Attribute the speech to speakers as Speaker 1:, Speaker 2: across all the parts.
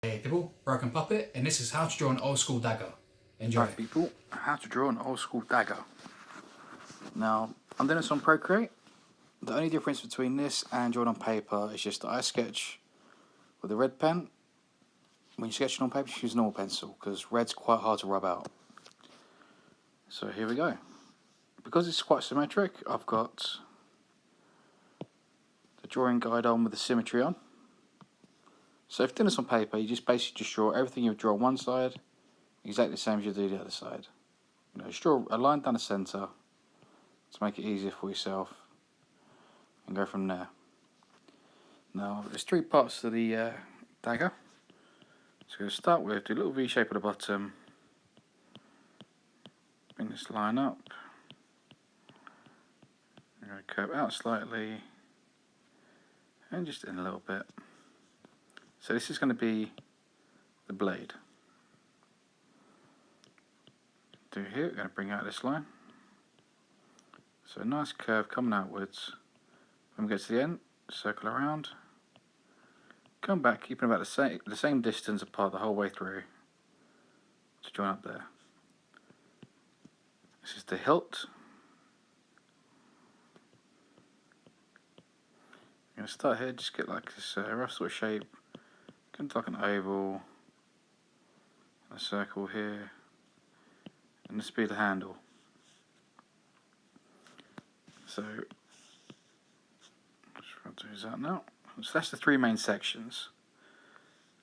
Speaker 1: Hey people, Broken Puppet, and this is how to draw an old school dagger. Enjoy.
Speaker 2: Right people, how to draw an old school dagger. Now, I'm doing this on Procreate. The only difference between this and drawing on paper is just that I sketch with a red pen. When you're sketching on paper, you use a normal pencil because red's quite hard to rub out. So here we go. Because it's quite symmetric, I've got the drawing guide on with the symmetry on. So if you're doing this on paper, you just basically just draw everything you would draw on one side, exactly the same as you do the other side. You know, just draw a line down the centre to make it easier for yourself, and go from there. Now, there's three parts to the dagger. So we're going to start with, do a little V shape at the bottom, bring this line up, I'm going to curve out slightly, and just in a little bit. So this is going to be the blade. Do here, we're going to bring out this line. So a nice curve coming outwards. When we get to the end, circle around, come back, keeping about the same distance apart the whole way through to join up there. This is the hilt. I'm going to start here, just get like this rough sort of shape, kind of like an oval, a circle here, and this will be the handle. So, just do that now. So that's the three main sections.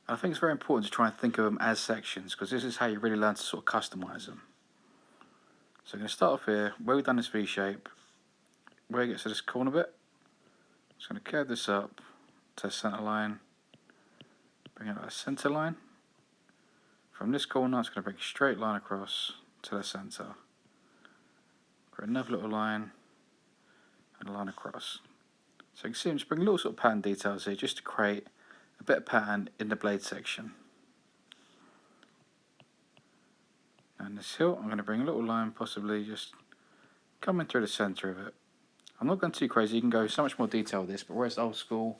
Speaker 2: I think it's very important to try and think of them as sections because this is how you really learn to sort of customize them. So I'm going to start off here, where we've done this V shape, where it gets to this corner bit. I'm just going to curve this up to the centre line, bring it to the centre line. From this corner, it's going to bring a straight line across to the centre. Create another little line and a line across. So you can see I'm just bringing little sort of pattern details here just to create a bit of pattern in the blade section. And this hilt, I'm going to bring a little line, possibly just coming through the centre of it. I'm not going too crazy, you can go so much more detail with this, but whereas old school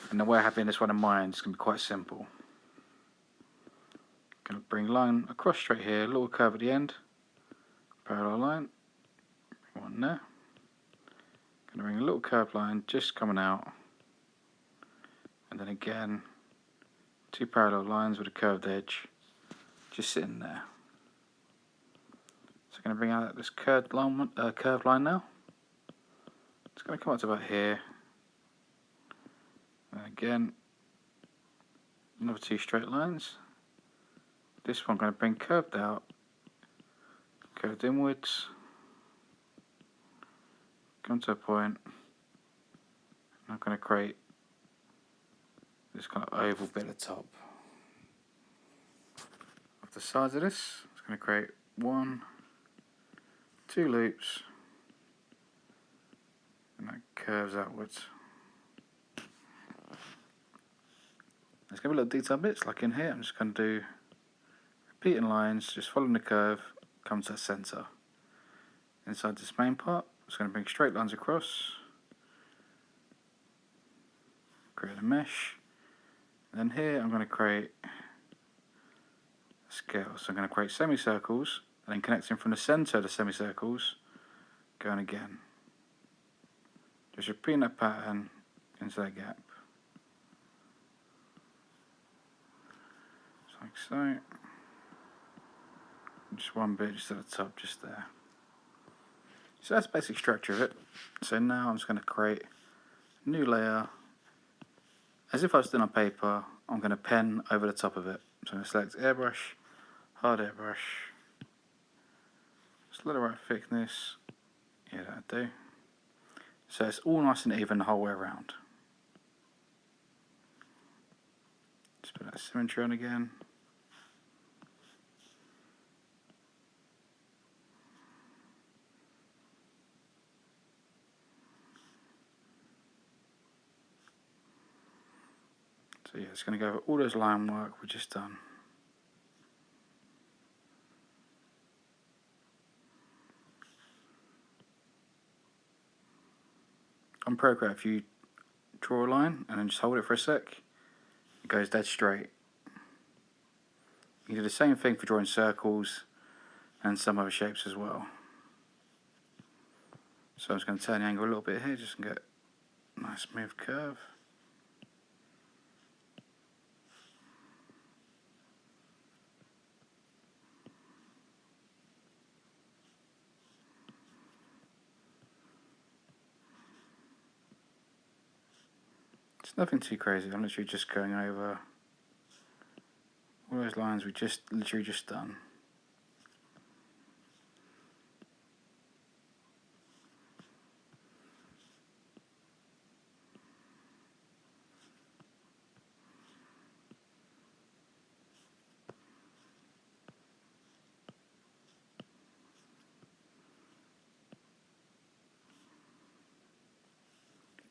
Speaker 2: and the way I have this one in mind, it's going to be quite simple. Going to bring line across straight here, a little curve at the end, parallel line, bring one there. Going to bring a little curved line just coming out, and then again, two parallel lines with a curved edge, just sitting there. So I'm going to bring out this curved line now. It's going to come up to about here, and again, another two straight lines. This one I'm going to bring curved out, curved inwards, come to a point, and I'm going to create this kind of oval bit at the top. Off the sides of this, I'm going to create 1, 2 loops, and that curves outwards. There's going to be little detail bits, like in here, I'm just going to do repeating lines, just following the curve, come to the centre. Inside this main part, I'm just going to bring straight lines across, create a mesh, and then here I'm going to create a scale. So I'm going to create semicircles, and then connecting from the centre of the semicircles, going again. Just repeating that pattern into that gap. Just like so. Just one bit just at the top, just there. So that's the basic structure of it. So now I'm just going to create a new layer. As if I was doing on paper, I'm going to pen over the top of it. So I'm going to select airbrush, hard airbrush. Just let the right thickness. Yeah, that'll do. So it's all nice and even the whole way around. Just put that symmetry on again. So yeah, it's going to go over all those line work we just done. On Procreate, if you draw a line and then just hold it for a sec, it goes dead straight. you do the same thing for drawing circles and some other shapes as well. So I'm just going to turn the angle a little bit here, just to get a nice smooth curve. It's nothing too crazy. I'm literally just going over all those lines we literally just done.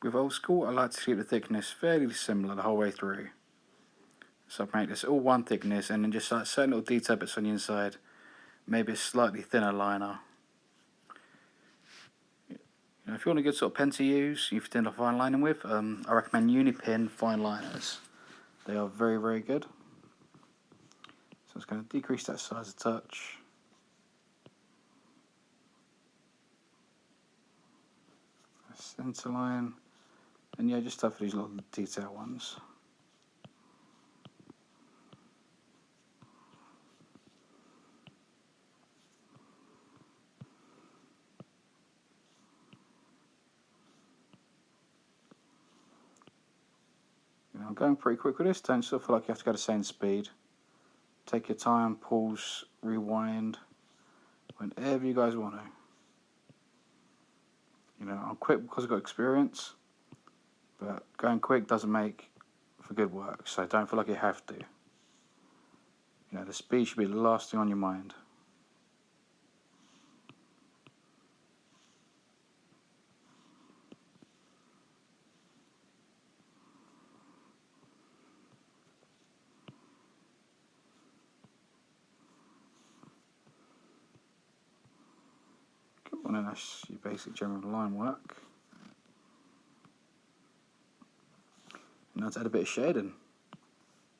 Speaker 2: With old school, I like to keep the thickness fairly similar the whole way through. So I make this all one thickness, and then just like certain little detail bits on the inside, maybe a slightly thinner liner. You know, if you want a good sort of pen to use, you've done a fine lining with, I recommend Unipin fine liners. They are very, very good. So I'm just going to decrease that size a touch. Center line. And yeah, just stuff for these little detail ones. You know, I'm going pretty quick with this. Don't sort of feel like you have to go the same speed. Take your time, pause, rewind, whenever you guys want to. You know, I'm quick because I've got experience, but going quick doesn't make for good work, so don't feel like you have to. You know, the speed should be the last thing on your mind. Come on, and that's your basic general line work. Now to add a bit of shading.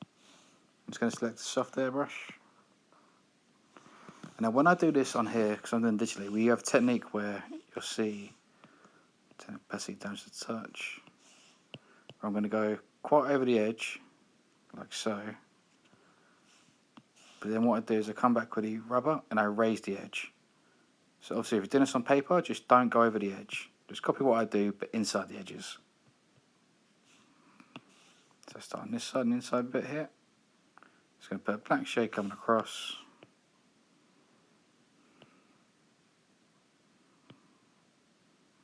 Speaker 2: I'm just going to select the soft airbrush. Now when I do this on here, because I'm doing digitally, we have a technique where you'll see, turn opacity down to the touch. I'm going to go quite over the edge, like so. But then what I do is I come back with the rubber and I raise the edge. So obviously if you're doing this on paper, just don't go over the edge. Just copy what I do, but inside the edges. So I start on this side and inside bit here. Just going to put a black shade coming across.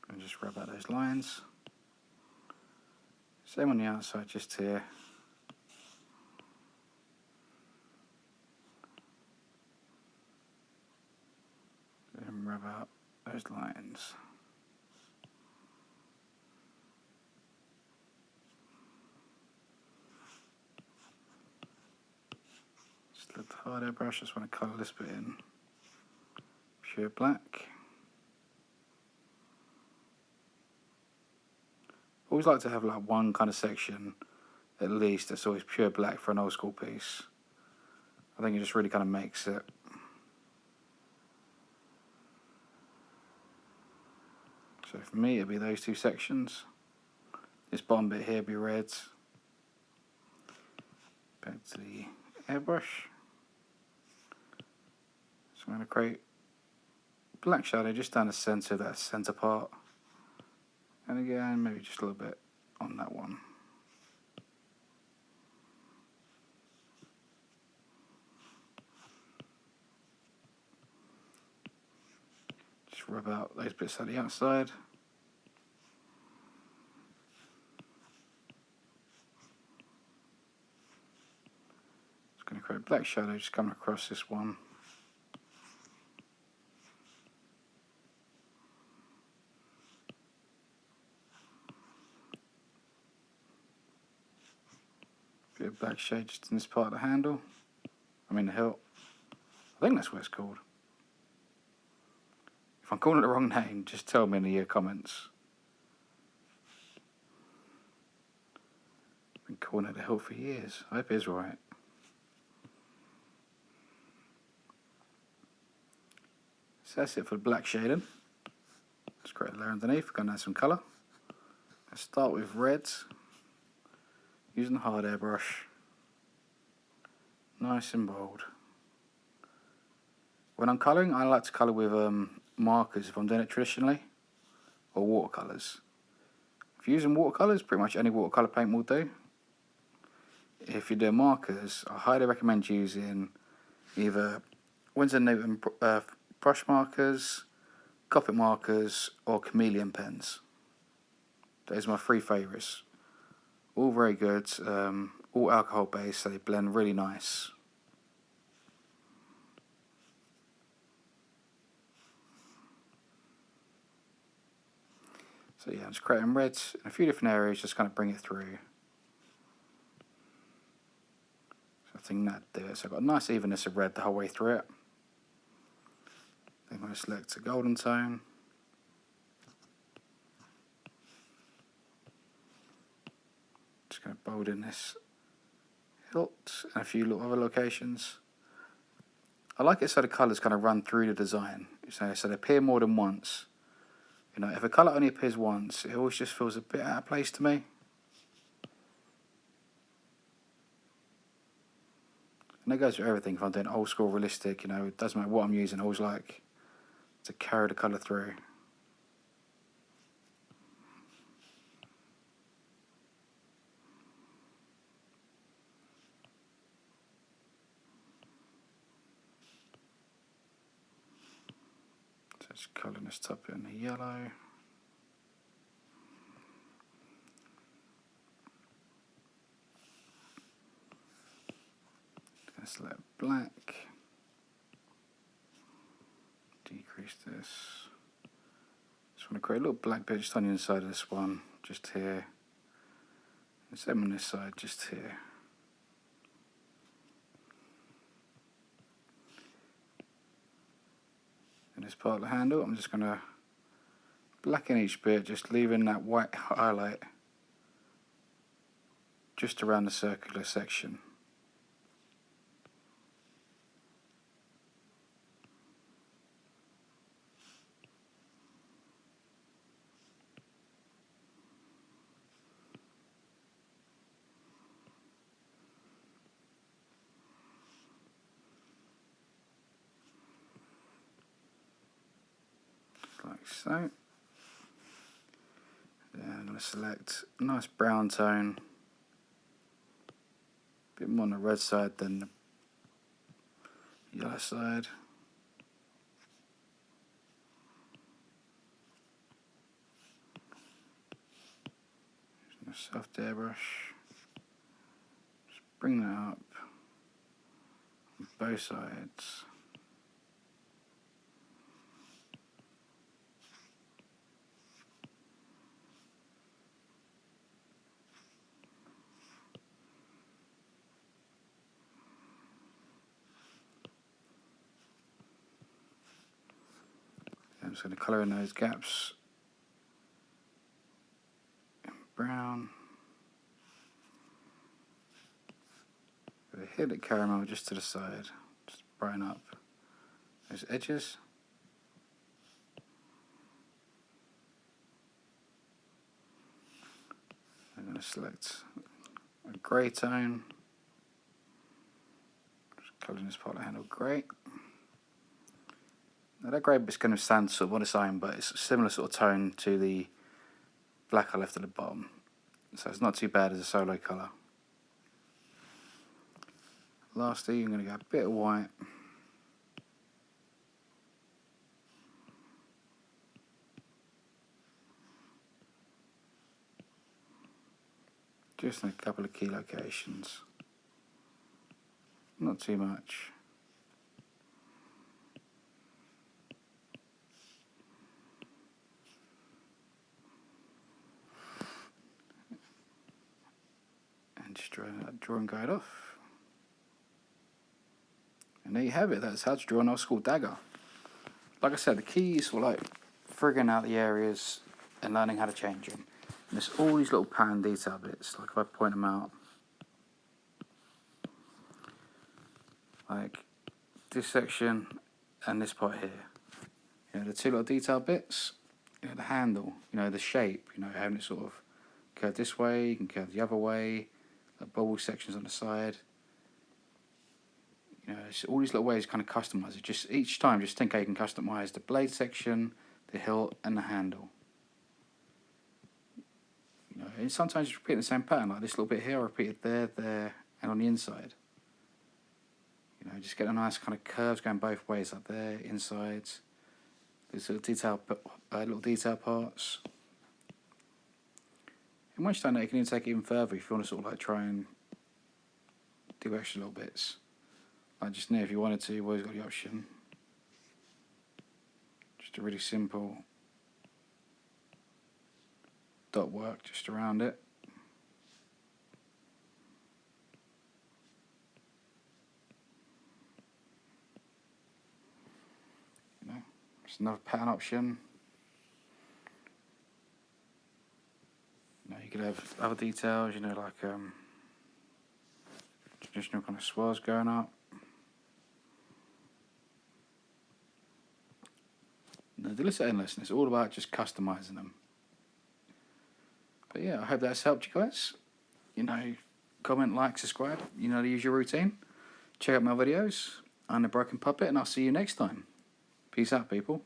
Speaker 2: And just rub out those lines. Same on the outside, just here. And rub out those lines. Just let the hard airbrush, just want to colour this bit in. Pure black. Always like to have like one kind of section at least that's always pure black for an old school piece. I think it just really kind of makes it. So for me it'd be those two sections. This bottom bit here would be red. Back to the airbrush. So I'm going to create black shadow just down the centre of that centre part. And again, maybe just a little bit on that one. Just rub out those bits at the outside. Just going to create black shadow just coming across this one. Bit of black shade just in this part of the handle. I mean the hilt. I think that's what it's called. If I'm calling it the wrong name, just tell me in the comments. I've been calling it the hilt for years. I hope it is right. So that's it for the black shading. Let's create a layer underneath. We're going to add some colour. Let's start with reds. Using the hard airbrush. Nice and bold. When I'm colouring, I like to colour with markers if I'm doing it traditionally, or watercolours. If you're using watercolours, pretty much any watercolour paint will do. If you're doing markers, I highly recommend using either Winsor & Newton brush markers, Copic markers, or chameleon pens. Those are my three favourites. All very good, all alcohol based, so they blend really nice. So yeah, I'm just creating reds in a few different areas, just kind of bring it through. So I think that do it. So I've got a nice evenness of red the whole way through it. Then I'm going to select a golden tone. Just going to bold in this hilt and a few little other locations. I like it so the colours kind of run through the design, so they appear more than once. You know, if a colour only appears once, it always just feels a bit out of place to me. And that goes for everything. If I'm doing old school realistic, you know, it doesn't matter what I'm using, I always like to carry the colour through. So just colouring this top in the yellow. Select black, decrease this. Just want to create a little black bit just on the inside of this one, just here. The same on this side, just here. And this part of the handle, I'm just going to blacken each bit, just leaving that white highlight just around the circular section. Like so. Then I'm going to select a nice brown tone, a bit more on the red side than the yellow side. Using a soft airbrush, just bring that up on both sides. I'm just going to colour in those gaps in brown. With a hit of caramel just to the side, just brighten up those edges. I'm going to select a grey tone. Just colouring this part of the handle grey. Now that grey bit's going to stand sort of on its own, but it's a similar sort of tone to the black I left at the bottom. So it's not too bad as a solo colour. Lastly, I'm going to go a bit of white. Just in a couple of key locations. Not too much. And just drawing that drawing guide off. And there you have it. That's how to draw an old school dagger. Like I said, the keys were like figuring out the areas and learning how to change them. And there's all these little pattern detail bits, like if I point them out. Like this section and this part here. You know, the two little detail bits, you know, the handle, you know, the shape, you know, having it sort of curve this way, you can curve the other way, the bubble sections on the side. You know, it's all these little ways to kind of customize it. Just each time, just think how you can customize the blade section, the hilt, and the handle. You know, and sometimes you repeat the same pattern, like this little bit here, I repeated there, there, and on the inside. You know, just get a nice kind of curves going both ways, like there, insides. These little detail parts. And once you've done that, you can even take it even further if you want to sort of like try and do extra little bits. Like just now, if you wanted to, you've always got the option. Just a really simple dot work just around it. You know, it's another pattern option. You know, you could have other details, you know, like traditional kind of swirls going up. No, the list is endless, and it's all about just customizing them. But yeah, I hope that's helped you guys. You know, comment, like, subscribe. You know the usual routine. Check out my videos. I'm the Broken Puppet, and I'll see you next time. Peace out, people.